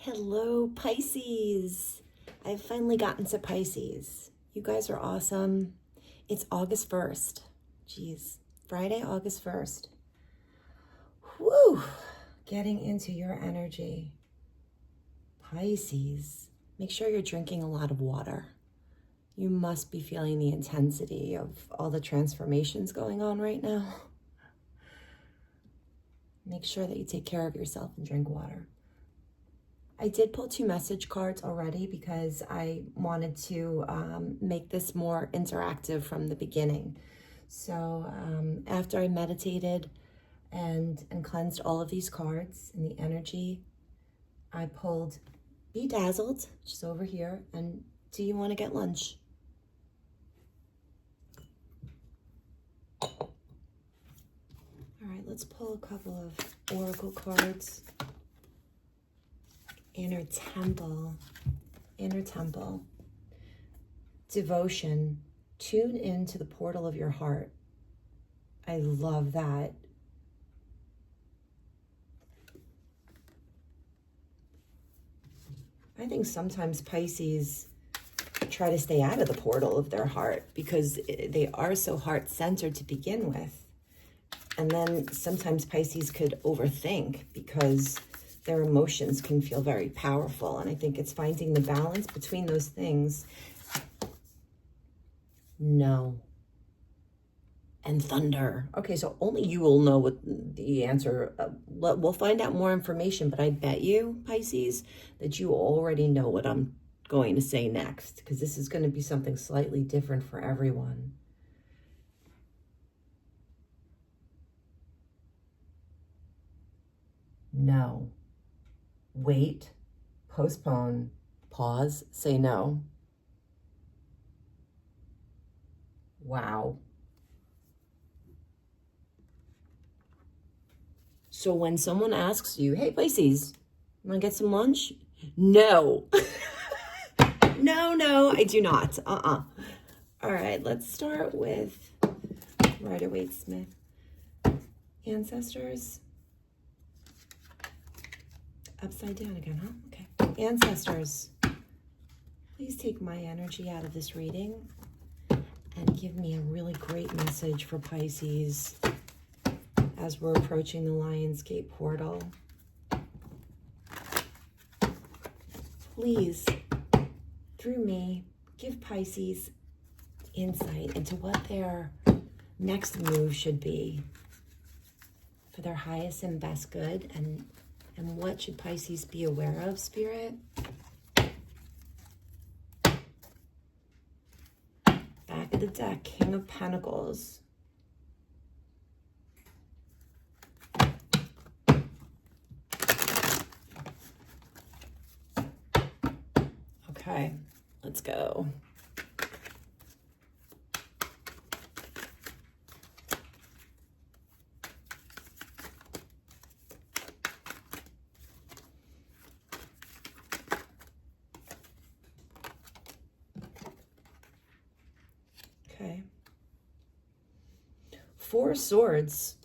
Hello, Pisces. I've finally gotten to Pisces. You guys are awesome. It's August 1st. Jeez, Friday, August 1st. Whew, getting into your energy. Pisces, make sure you're drinking a lot of water. You must be feeling the intensity of all the transformations going on right now. Make sure that you take care of yourself and drink water. I did pull 2 message cards already because I wanted to make this more interactive from the beginning. So after I meditated and cleansed all of these cards and the energy, I pulled Be Dazzled, which is over here, and Do You Want to Get Lunch? All right, let's pull a couple of oracle cards. Inner Temple, Devotion, tune into the portal of your heart. I love that. I think sometimes Pisces try to stay out of the portal of their heart because they are so heart-centered to begin with. And then sometimes Pisces could overthink because their emotions can feel very powerful. And I think it's finding the balance between those things. No. And thunder. Okay, so only you will know what the answer. We'll find out more information, but I bet you, Pisces, that you already know what I'm going to say next, because this is going to be something slightly different for everyone. No. Wait, postpone, pause, say no. Wow. So when someone asks you, hey, Pisces, you want to get some lunch? No. No, I do not. All right, let's start with Rider-Waite-Smith. Ancestors. Upside down again, huh? Okay. Ancestors, please take my energy out of this reading and give me a really great message for Pisces as we're approaching the Lionsgate portal. Please, through me, give Pisces insight into what their next move should be for their highest and best good, and what should Pisces be aware of, Spirit? Back of the deck, King of Pentacles. Okay, let's go. Okay. 4 swords.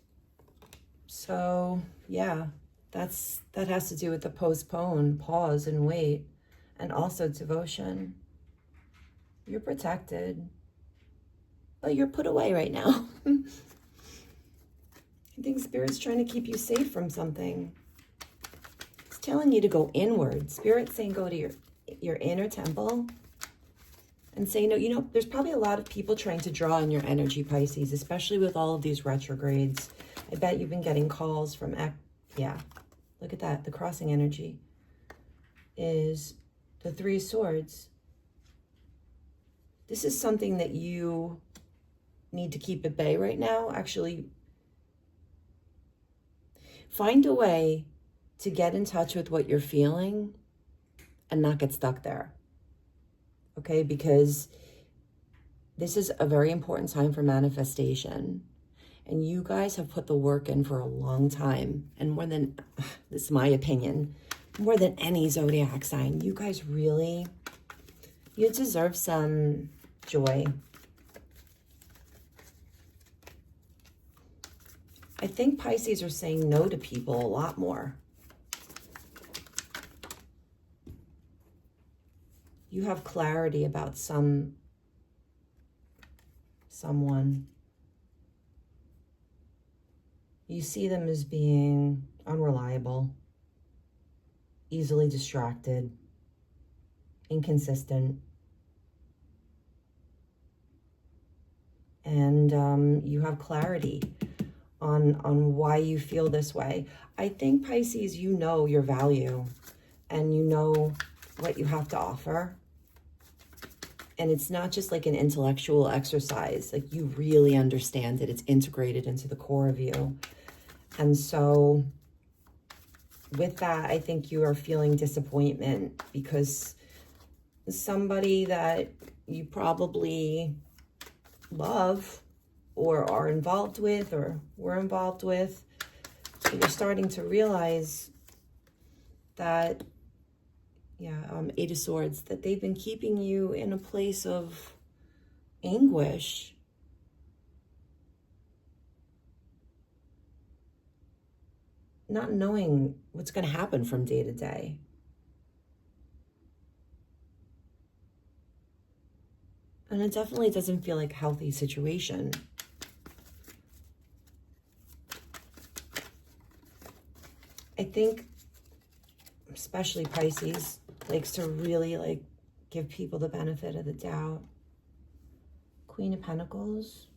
So yeah, that has to do with the postpone, pause, and wait, and also devotion. You're protected, but you're put away right now. I think Spirit's trying to keep you safe from something. It's telling you to go inward. Spirit's saying go to your inner temple and say, no, you know, there's probably a lot of people trying to draw in your energy, Pisces, especially with all of these retrogrades. I bet you've been getting calls from, yeah, look at that. The crossing energy is the 3 of Swords. This is something that you need to keep at bay right now. Actually, find a way to get in touch with what you're feeling and not get stuck there. Okay, because this is a very important time for manifestation. And you guys have put the work in for a long time. And more than, this is my opinion, more than any zodiac sign, you guys really, you deserve some joy. I think Pisces are saying no to people a lot more. You have clarity about someone. You see them as being unreliable, easily distracted, inconsistent. And you have clarity on why you feel this way. I think, Pisces, you know your value and you know what you have to offer. And it's not just like an intellectual exercise. Like, you really understand it. It's integrated into the core of you. And so with that, I think you are feeling disappointment because somebody that you probably love or are involved with or were involved with, you're starting to realize that, Eight of Swords, that they've been keeping you in a place of anguish. Not knowing what's going to happen from day to day. And it definitely doesn't feel like a healthy situation. I think, especially Pisces, likes to really give people the benefit of the doubt. Queen of Pentacles.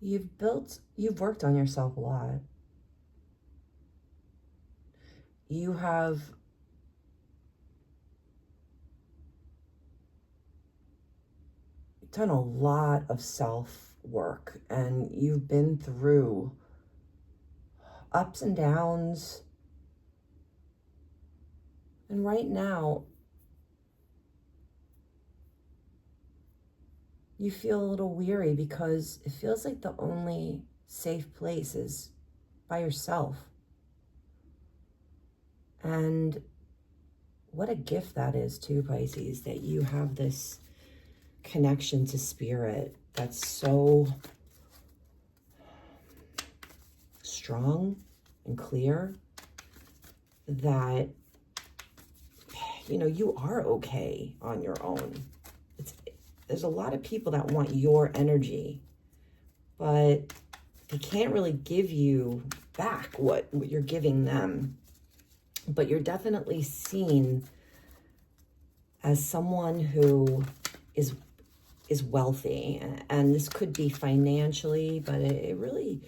You've worked on yourself a lot. You have done a lot of self-work, and you've been through ups and downs. And right now, you feel a little weary because it feels like the only safe place is by yourself. And what a gift that is too, Pisces, that you have this connection to spirit that's so strong and clear that, you are okay on your own. There's a lot of people that want your energy, but they can't really give you back what you're giving them. But you're definitely seen as someone who is wealthy. And this could be financially, but it really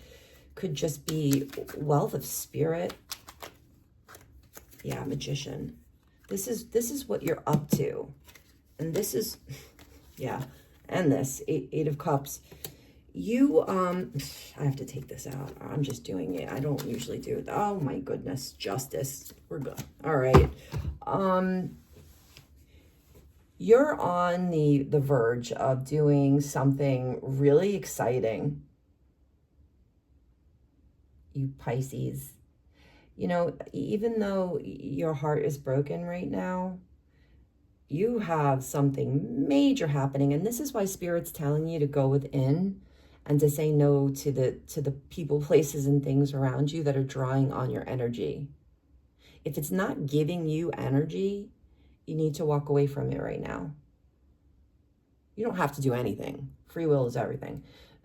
could just be wealth of spirit. Yeah, Magician. This is what you're up to. And this is... Yeah, and this, Eight of Cups. You, I have to take this out. I'm just doing it. I don't usually do it. Oh my goodness, Justice. We're good. All right. You're on the verge of doing something really exciting. You Pisces. Even though your heart is broken right now, you have something major happening, and this is why Spirit's telling you to go within and to say no to the people, places, and things around you that are drawing on your energy. If it's not giving you energy, you need to walk away from it right now. You don't have to do anything. Free will is everything.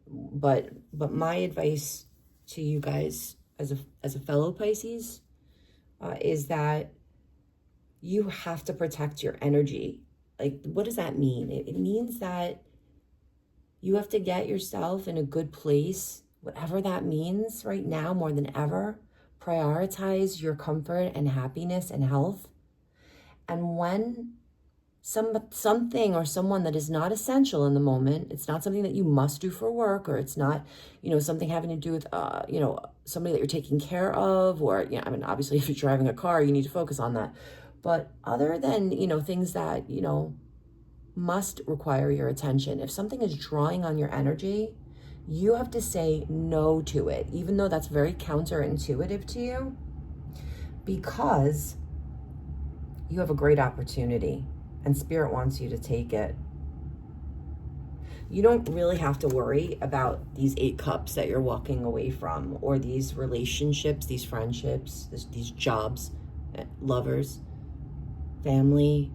But my advice to you guys as a fellow Pisces is that you have to protect your energy. Like, what does that mean? It means that you have to get yourself in a good place, whatever that means right now more than ever. Prioritize your comfort and happiness and health. And when something or someone that is not essential in the moment, it's not something that you must do for work, or it's not, something having to do with, somebody that you're taking care of, or, obviously if you're driving a car, you need to focus on that. But other than, things that, must require your attention, if something is drawing on your energy, you have to say no to it, even though that's very counterintuitive to you, because you have a great opportunity. and Spirit wants you to take it. You don't really have to worry about these 8 cups that you're walking away from, or these relationships, these friendships, these jobs, lovers, family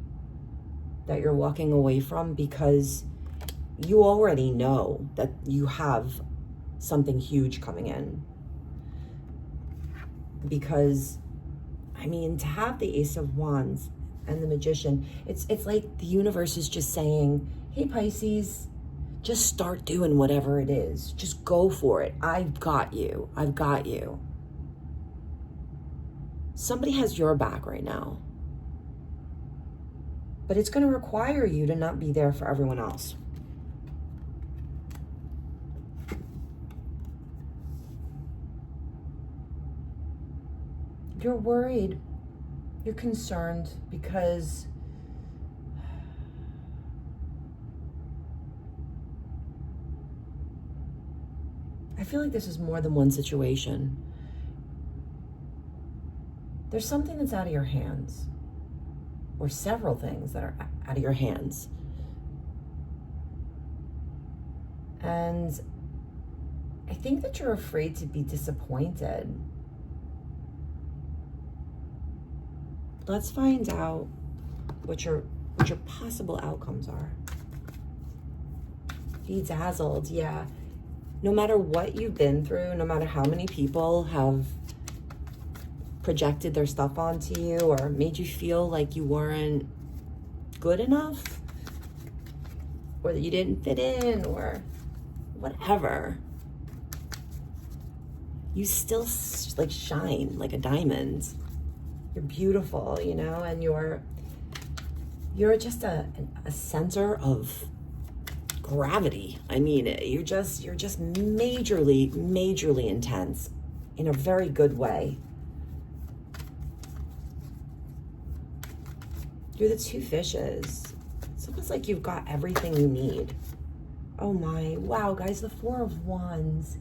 that you're walking away from, because you already know that you have something huge coming in. Because, I mean, to have the Ace of Wands and the Magician, it's like the universe is just saying, hey, Pisces, just start doing whatever it is. Just go for it. I've got you. I've got you. Somebody has your back right now. But it's going to require you to not be there for everyone else. You're worried. You're concerned because I feel like this is more than one situation. There's something that's out of your hands, or several things that are out of your hands. And I think that you're afraid to be disappointed. Let's find out what your possible outcomes are. Bedazzled, yeah. No matter what you've been through, no matter how many people have projected their stuff onto you or made you feel like you weren't good enough, or that you didn't fit in, or whatever, you still like shine like a diamond. You're beautiful, you know, and you're just a center of gravity. I mean, you're just majorly intense in a very good way. You're the 2 fishes. It's almost like you've got everything you need. Oh my, wow, guys, the 4 of Wands.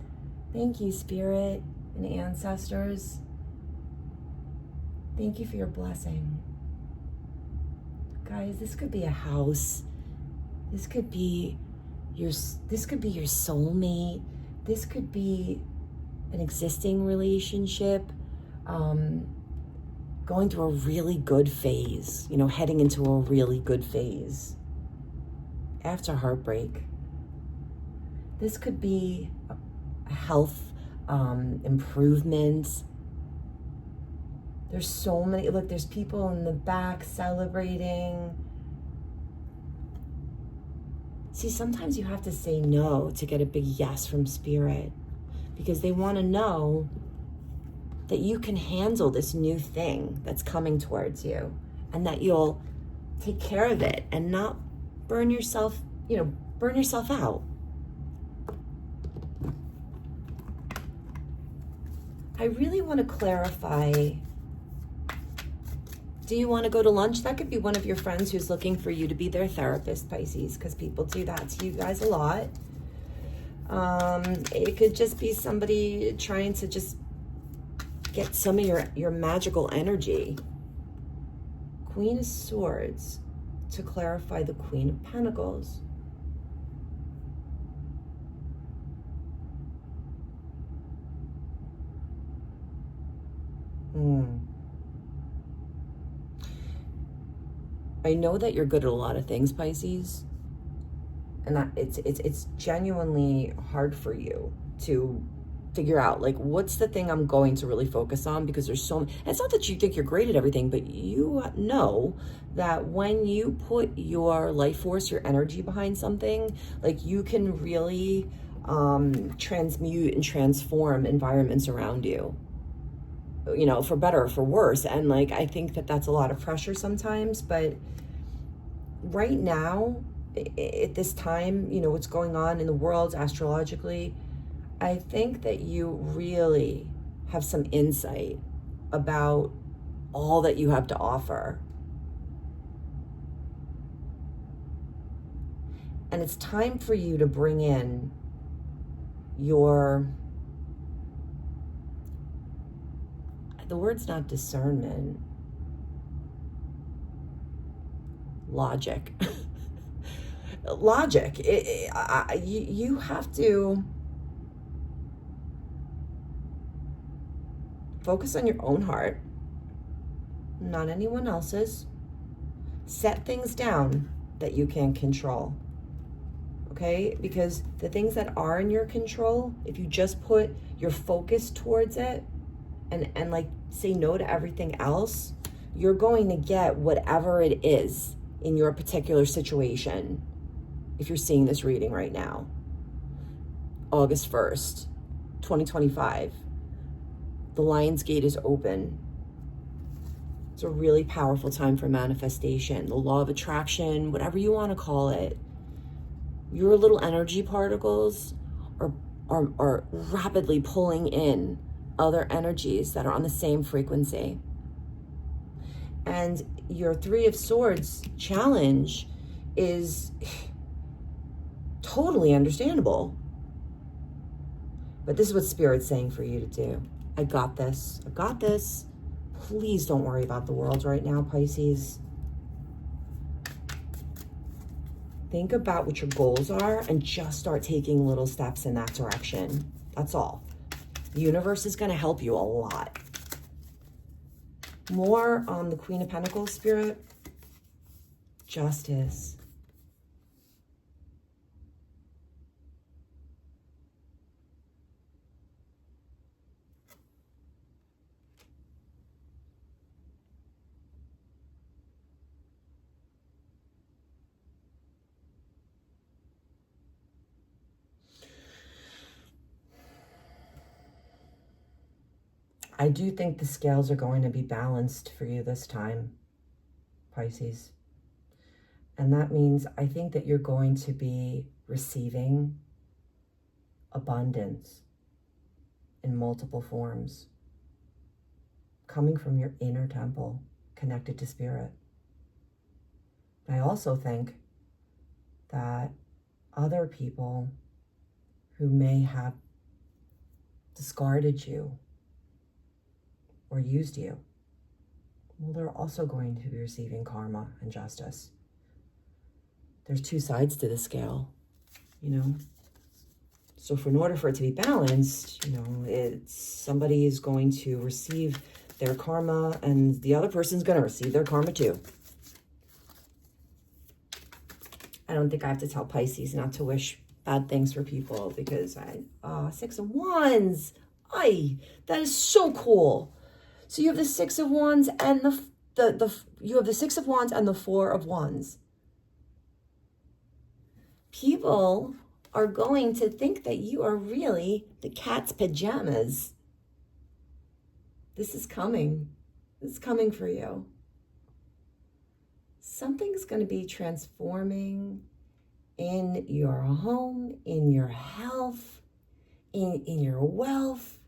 Thank you, Spirit and ancestors. Thank you for your blessing. Guys, this could be a house. This could be your soulmate. This could be an existing relationship, going through a really good phase, you know, heading into a really good phase after heartbreak. This could be a health improvement. There's so many, look, there's people in the back celebrating. See, sometimes you have to say no to get a big yes from Spirit, because they want to know that you can handle this new thing that's coming towards you, and that you'll take care of it and not burn yourself out. I really want to clarify. Do you want to go to lunch? That could be one of your friends who's looking for you to be their therapist, Pisces, because people do that to you guys a lot. It could just be somebody trying to just get some of your magical energy. Queen of Swords to clarify the Queen of Pentacles. I know that you're good at a lot of things, Pisces, and it's genuinely hard for you to figure out, like, what's the thing I'm going to really focus on, because there's so many. It's not that you think you're great at everything, but you know that when you put your life force, your energy behind something, like, you can really transmute and transform environments around you, you know, for better or for worse. And like, I think that that's a lot of pressure sometimes, but right now, at this time, you know, what's going on in the world astrologically, I think that you really have some insight about all that you have to offer. And it's time for you to bring in the word's not discernment, logic. Logic. You have to focus on your own heart, not anyone else's. Set things down that you can control. Okay? Because the things that are in your control, if you just put your focus towards it and like say no to everything else, you're going to get whatever it is in your particular situation. If you're seeing this reading right now, August 1st, 2025, the Lion's Gate is open. It's a really powerful time for manifestation, the law of attraction, whatever you want to call it. Your little energy particles are rapidly pulling in other energies that are on the same frequency. And your Three of Swords challenge is totally understandable. But this is what Spirit's saying for you to do. I got this. I got this. Please don't worry about the world right now, Pisces. Think about what your goals are and just start taking little steps in that direction. That's all. The universe is going to help you a lot. More on the Queen of Pentacles, Spirit. Justice. I do think the scales are going to be balanced for you this time, Pisces. And that means I think that you're going to be receiving abundance in multiple forms, coming from your inner temple, connected to Spirit. I also think that other people who may have discarded you or used you, well, they're also going to be receiving karma and justice. There's two sides to the scale, you know? So in order for it to be balanced, you know, it's somebody is going to receive their karma and the other person's going to receive their karma too. I don't think I have to tell Pisces not to wish bad things for people because Six of Wands. That is so cool. So you have the Six of Wands and you have the Six of Wands and the Four of Wands. People are going to think that you are really the cat's pajamas. This is coming. This is coming for you. Something's going to be transforming in your home, in your health, in your wealth.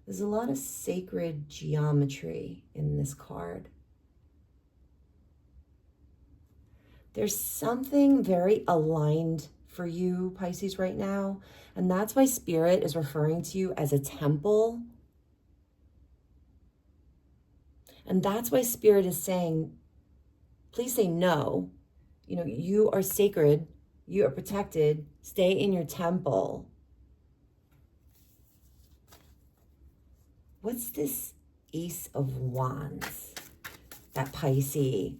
There's a lot of sacred geometry in this card. There's something very aligned for you, Pisces, right now. And that's why Spirit is referring to you as a temple. And that's why Spirit is saying, please say no. You know, you are sacred. You are protected. Stay in your temple. What's this Ace of Wands that Pisces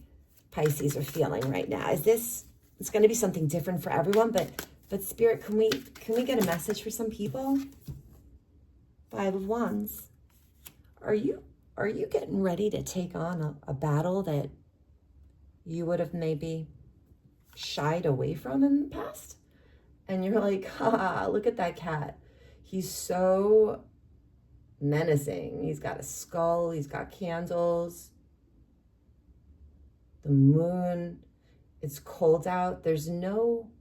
are feeling right now? Is this, it's going to be something different for everyone, but Spirit, can we get a message for some people? Five of Wands. Are you getting ready to take on a battle that you would have maybe shied away from in the past? And you're like, look at that cat. He's so menacing. He's got a skull. He's got candles. The moon. It's cold out. There's nothing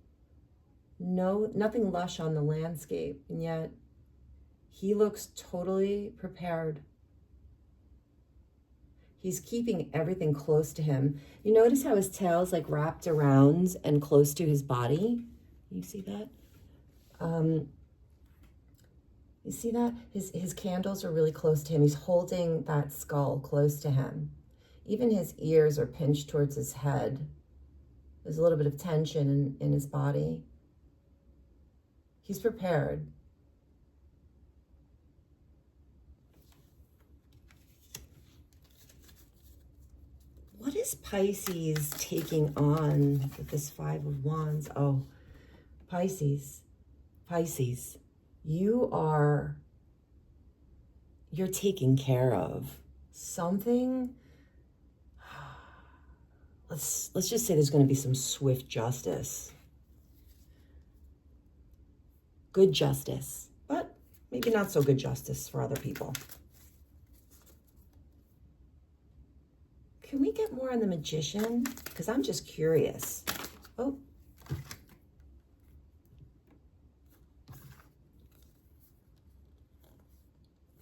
lush on the landscape. And yet he looks totally prepared. He's keeping everything close to him. You notice how his tail's like wrapped around and close to his body? You see that? You see that? His candles are really close to him. He's holding that skull close to him. Even his ears are pinched towards his head. There's a little bit of tension in his body. He's prepared. What is Pisces taking on with this Five of Wands? Oh, Pisces, you're taking care of something. Let's just say there's going to be some swift justice. Good justice, but maybe not so good justice for other people. Can we get more on the Magician? Because I'm just curious. Oh.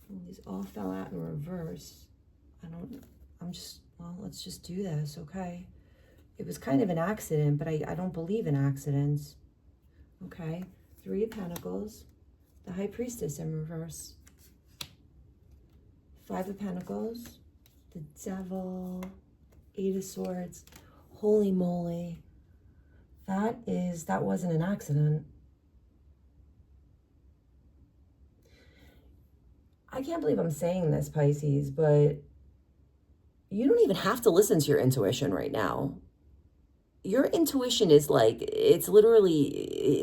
These all fell out in reverse. Well, let's just do this, okay? It was kind of an accident, but I don't believe in accidents. Okay, Three of Pentacles, the High Priestess in reverse. Five of Pentacles, the Devil, Eight of Swords. Holy moly. That wasn't an accident. I can't believe I'm saying this, Pisces, but you don't even have to listen to your intuition right now. Your intuition is like, it's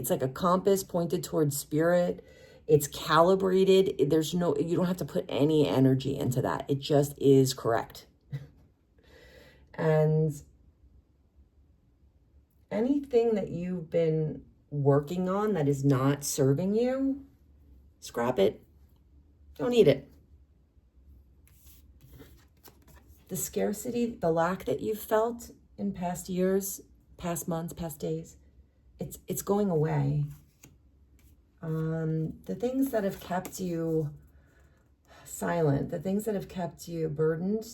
like a compass pointed towards spirit. It's calibrated. You don't have to put any energy into that. It just is correct. And anything that you've been working on that is not serving you, scrap it. Don't need it. The scarcity, the lack that you've felt in past years, past months, past days, it's going away. The things that have kept you silent, the things that have kept you burdened,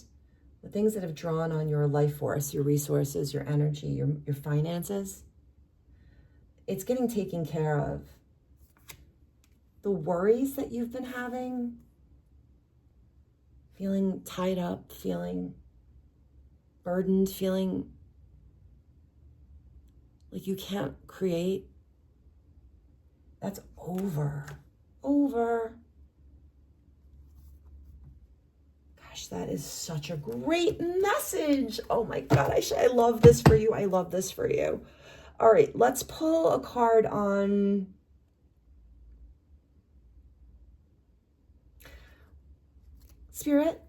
the things that have drawn on your life force, your resources, your energy, your finances, it's getting taken care of. The worries that you've been having, feeling tied up, feeling burdened, feeling like you can't create, that's over. Gosh, that is such a great message. Oh my God, I love this for you. I love this for you. All right, let's pull a card on Spirit.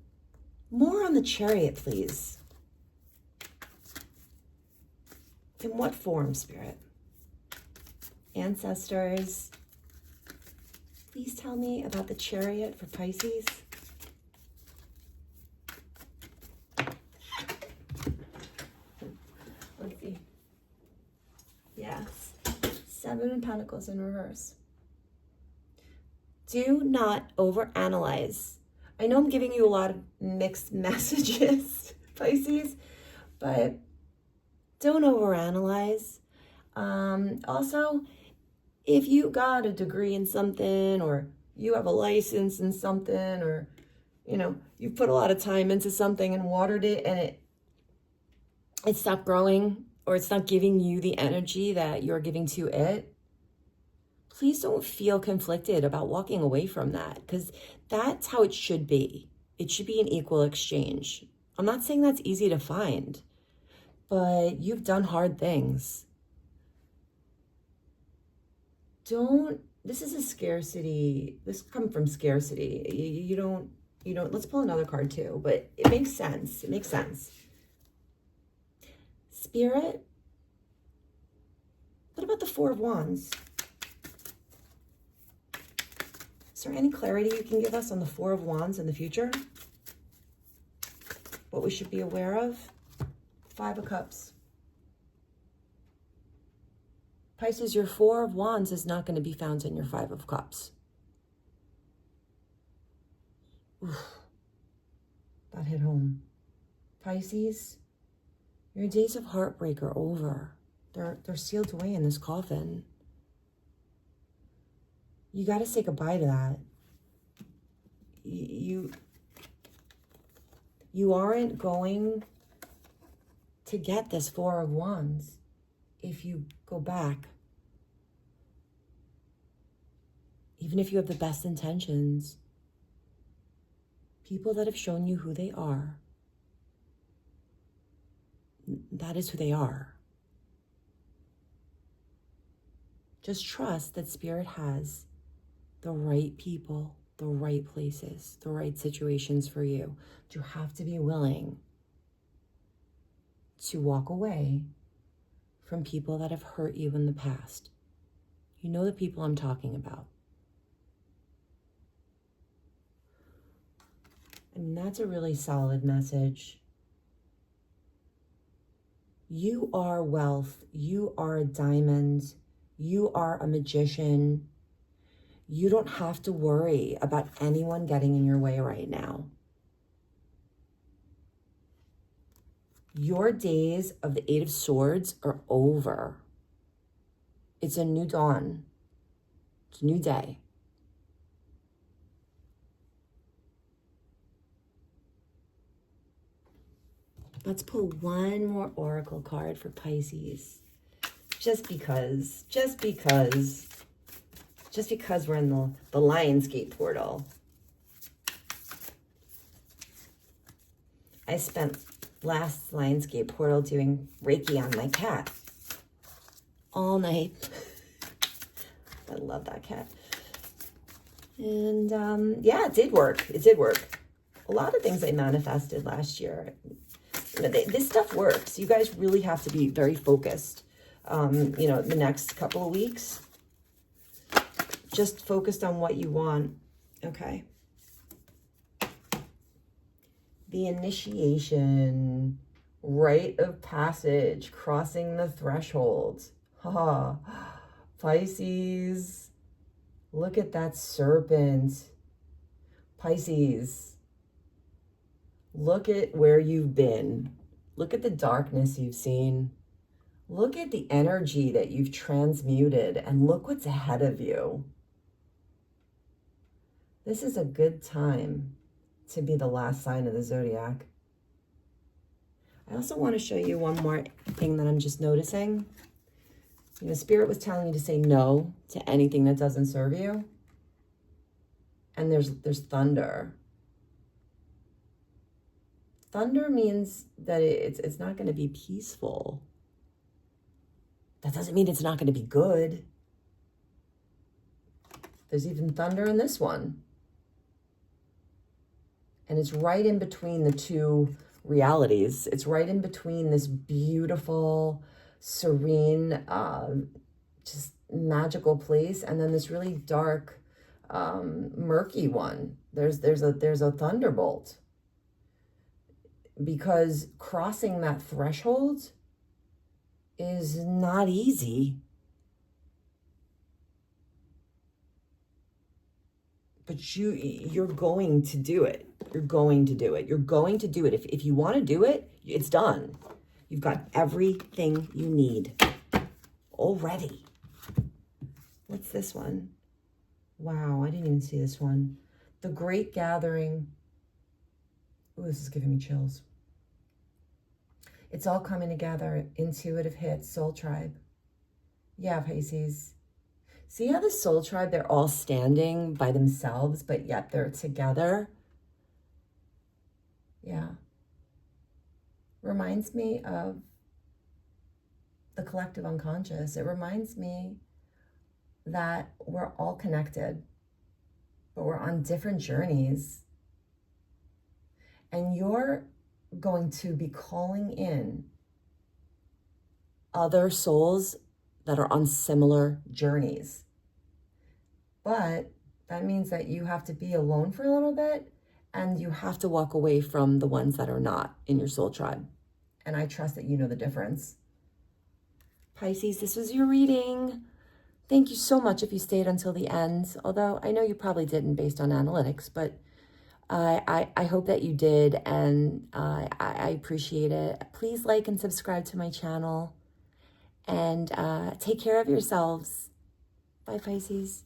More on the Chariot, please. In what form, Spirit? Ancestors, please tell me about the Chariot for Pisces. Let's see. Yes. Seven of Pentacles in reverse. Do not overanalyze. I know I'm giving you a lot of mixed messages, Pisces, but don't overanalyze. Also, if you got a degree in something, or you have a license in something, or, you put a lot of time into something and watered it and it stopped growing, or it's not giving you the energy that you're giving to it, please don't feel conflicted about walking away from that, because that's how it should be. It should be an equal exchange. I'm not saying that's easy to find, but you've done hard things. This is a scarcity. This comes from scarcity. You don't, let's pull another card too, but it makes sense. It makes sense. Spirit, what about the Four of Wands? Is there any clarity you can give us on the Four of Wands in the future? What we should be aware of? Five of Cups. Pisces, your Four of Wands is not going to be found in your Five of Cups. Oof, that hit home. Pisces, your days of heartbreak are over. They're sealed away in this coffin. You got to say goodbye to that. you aren't going to get this Four of Wands if you go back. Even if you have the best intentions, people that have shown you who they are, that is who they are. Just trust that Spirit has the right people, the right places, the right situations for you. But you have to be willing to walk away from people that have hurt you in the past. You know the people I'm talking about. I mean, that's a really solid message. You are wealth. You are a diamond. You are a magician. You don't have to worry about anyone getting in your way right now. Your days of the Eight of Swords are over. It's a new dawn. It's a new day. Let's pull one more oracle card for Pisces. Just because we're in the Lionsgate portal. I spent last Lionsgate portal doing Reiki on my cat all night. I love that cat. And yeah, it did work. It did work. A lot of things I manifested last year. This stuff works. You guys really have to be very focused. The next couple of weeks, just focused on what you want. Okay. The initiation, rite of passage, crossing the threshold. Ha, Pisces, look at that serpent. Pisces, look at where you've been. Look at the darkness you've seen. Look at the energy that you've transmuted, and look what's ahead of you. This is a good time to be the last sign of the zodiac. I also want to show you one more thing that I'm just noticing. Spirit was telling you to say no to anything that doesn't serve you. And there's thunder. Thunder means that it's not going to be peaceful. That doesn't mean it's not going to be good. There's even thunder in this one. And it's right in between the two realities. It's right in between this beautiful, serene, just magical place, and then this really dark, murky one. There's a thunderbolt. Because crossing that threshold is not easy. But you're going to do it. You're going to do it. You're going to do it. If you want to do it, it's done. You've got everything you need already. What's this one? Wow, I didn't even see this one. The Great Gathering. Oh, this is giving me chills. It's all coming together. Intuitive hit, soul tribe. Yeah, Pisces. See how the soul tribe, they're all standing by themselves, but yet they're together? Yeah. Reminds me of the collective unconscious. It reminds me that we're all connected, but we're on different journeys. And you're going to be calling in other souls that are on similar journeys. But that means that you have to be alone for a little bit, and you have to walk away from the ones that are not in your soul tribe. And I trust that you know the difference. Pisces, this was your reading. Thank you so much if you stayed until the end, although I know you probably didn't based on analytics, but I hope that you did, and I appreciate it. Please like and subscribe to my channel, and take care of yourselves. Bye, Pisces.